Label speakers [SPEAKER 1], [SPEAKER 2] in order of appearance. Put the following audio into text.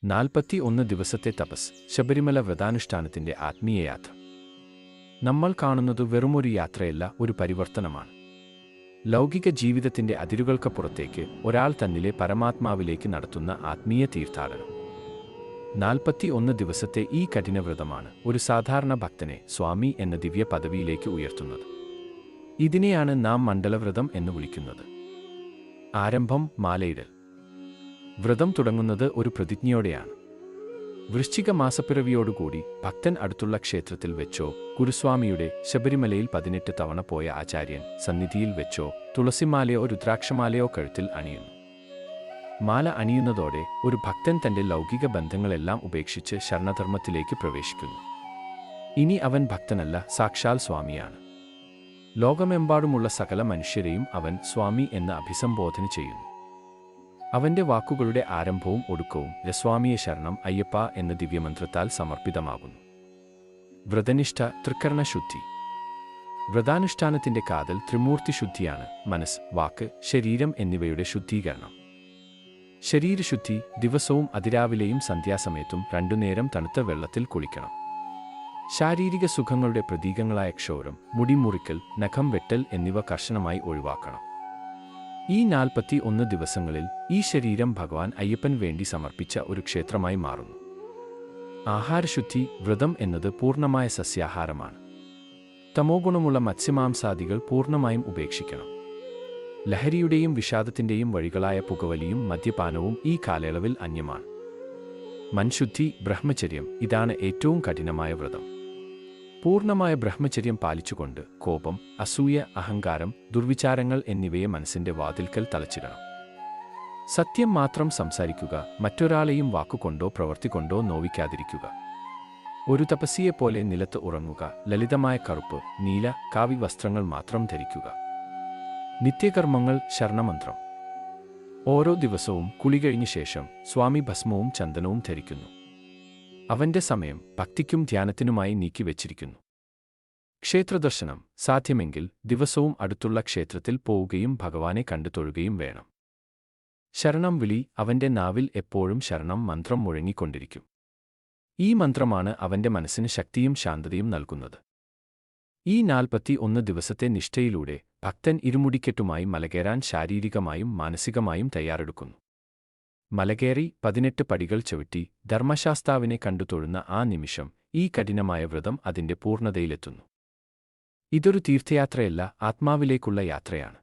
[SPEAKER 1] 41 ദിവസത്തെ തപസ് ശബരിമല വ്രതാനുഷ്ഠാനത്തിന്റെ ആത്മീയ യാത്ര. നമ്മൾ കാണുന്നത് വെറുമൊരു യാത്രയല്ല, ഒരു പരിവർത്തനമാണ്. ലൗകിക ജീവിതത്തിന്റെ അതിരുകൾക്കപ്പുറത്തേക്ക് ഒരാൾ തന്നിലെ പരമാത്മാവിലേക്ക് നടത്തുന്ന ആത്മീയ തീർത്ഥാടനം. 41 ദിവസത്തെ ഈ കഠിനവ്രതമാണ് ഒരു സാധാരണ ഭക്തനെ സ്വാമി എന്ന ദിവ്യ പദവിയിലേക്ക് ഉയർത്തുന്നത്. ഇതിനെയാണ് നാം മണ്ഡലവ്രതം എന്ന് വിളിക്കുന്നത്. ആരംഭം മാലയിടൽ. വ്രതം തുടങ്ങുന്നത് ഒരു പ്രതിജ്ഞയോടെയാണ്. വൃശ്ചിക മാസപ്പിറവിയോടുകൂടി ഭക്തൻ അടുത്തുള്ള ക്ഷേത്രത്തിൽ വെച്ചോ, ഗുരുസ്വാമിയുടെ ശബരിമലയിൽ 18 തവണ പോയ ആചാര്യൻ സന്നിധിയിൽ വെച്ചോ തുളസിമാലയോ രുദ്രാക്ഷമാലയോ കഴുത്തിൽ അണിയുന്നു. മാല അണിയുന്നതോടെ ഒരു ഭക്തൻ തന്റെ ലൗകിക ബന്ധങ്ങളെല്ലാം ഉപേക്ഷിച്ച് ശരണധർമ്മത്തിലേക്ക് പ്രവേശിക്കുന്നു. ഇനി അവൻ ഭക്തനല്ല, സാക്ഷാൽ സ്വാമിയാണ്. ലോകമെമ്പാടുമുള്ള സകല മനുഷ്യരെയും അവൻ സ്വാമി എന്ന് അഭിസംബോധന ചെയ്യുന്നു. അവന്റെ വാക്കുകളുടെ ആരംഭവും ഒടുക്കവും രസ്വാമിയെ ശരണം അയ്യപ്പ എന്ന ദിവ്യമന്ത്രത്താൽ സമർപ്പിതമാകുന്നു. വ്രതനിഷ്ഠ, ത്രികരണശുദ്ധി. വ്രതാനുഷ്ഠാനത്തിന്റെ കാതൽ ത്രിമൂർത്തി ശുദ്ധിയാണ്: മനസ്സ്, വാക്ക്, ശരീരം എന്നിവയുടെ ശുദ്ധീകരണം. ശരീരശുദ്ധി: ദിവസവും അതിരാവിലെയും സന്ധ്യാസമയത്തും 2 നേരം തണുത്ത വെള്ളത്തിൽ കുളിക്കണം. ശാരീരിക സുഖങ്ങളുടെ പ്രതീകങ്ങളായ ക്ഷൗരം, മുടി മുറിക്കൽ, നഖം വെട്ടൽ എന്നിവ കർശനമായി ഒഴിവാക്കണം. ഈ 41 ദിവസങ്ങളിൽ ഈ ശരീരം ഭഗവാൻ അയ്യപ്പൻ വേണ്ടി സമർപ്പിച്ച ഒരു ക്ഷേത്രമായി മാറുന്നു. ആഹാരശുദ്ധി: വ്രതം എന്നത് പൂർണ്ണമായ സസ്യാഹാരമാണ്. തമോഗുണമുള്ള മത്സ്യമാംസാദികൾ പൂർണ്ണമായും ഉപേക്ഷിക്കണം. ലഹരിയുടെയും വിഷാദത്തിന്റെയും വഴികളായ പുകവലിയും മദ്യപാനവും ഈ കാലയളവിൽ അന്യമാണ്. മൻശുദ്ധി: ബ്രഹ്മചര്യം. ഇതാണ് ഏറ്റവും കഠിനമായ വ്രതം. പൂർണ്ണമായ ബ്രഹ്മചര്യം പാലിച്ചുകൊണ്ട് കോപം, അസൂയ, അഹങ്കാരം, ദുർവിചാരങ്ങൾ എന്നിവയെ മനസ്സിന്റെ വാതിൽക്കൽ തളച്ചിടണം. സത്യം മാത്രം സംസാരിക്കുക, മറ്റൊരാളെയും വാക്കുകൊണ്ടോ പ്രവൃത്തികൊണ്ടോ നോവിക്കാതിരിക്കുക. ഒരു തപസ്വിയെപ്പോലെ നിലത്ത് ഉറങ്ങുക, ലളിതമായ കറുപ്പ്, നീല, കാവി വസ്ത്രങ്ങൾ മാത്രം ധരിക്കുക. നിത്യകർമ്മങ്ങൾ: ശരണമന്ത്രം. ഓരോ ദിവസവും കുളി കഴിഞ്ഞ ശേഷം സ്വാമി ഭസ്മവും ചന്ദനവും ധരിക്കുന്നു. അവന്റെ സമയം ഭക്തിക്കും ധ്യാനത്തിനുമായി നീക്കിവച്ചിരിക്കുന്നു. ക്ഷേത്രദർശനം: സാധ്യമെങ്കിൽ ദിവസവും അടുത്തുള്ള ക്ഷേത്രത്തിൽ പോവുകയും ഭഗവാനെ കണ്ടു തൊഴുകയും വേണം. ശരണം വിളി: അവന്റെ നാവിൽ എപ്പോഴും ശരണം മന്ത്രം മുഴങ്ങിക്കൊണ്ടിരിക്കും. ഈ മന്ത്രമാണ് അവന്റെ മനസ്സിന് ശക്തിയും ശാന്തതയും നൽകുന്നത്. ഈ 41 ദിവസത്തെ നിഷ്ഠയിലൂടെ ഭക്തൻ ഇരുമുടിക്കെട്ടുമായി മലകേറാൻ ശാരീരികമായും മാനസികമായും തയ്യാറെടുക്കുന്നു. മലകേറി 18 പടികൾ ചവിട്ടി ധർമ്മശാസ്താവിനെ കണ്ടു തൊഴുന്ന ആ നിമിഷം ഈ കഠിനമായ വ്രതം അതിന്റെ പൂർണ്ണതയിലെത്തുന്നു. ഇതൊരു തീർത്ഥയാത്രയല്ല, ആത്മാവിലേക്കുള്ള യാത്രയാണ്.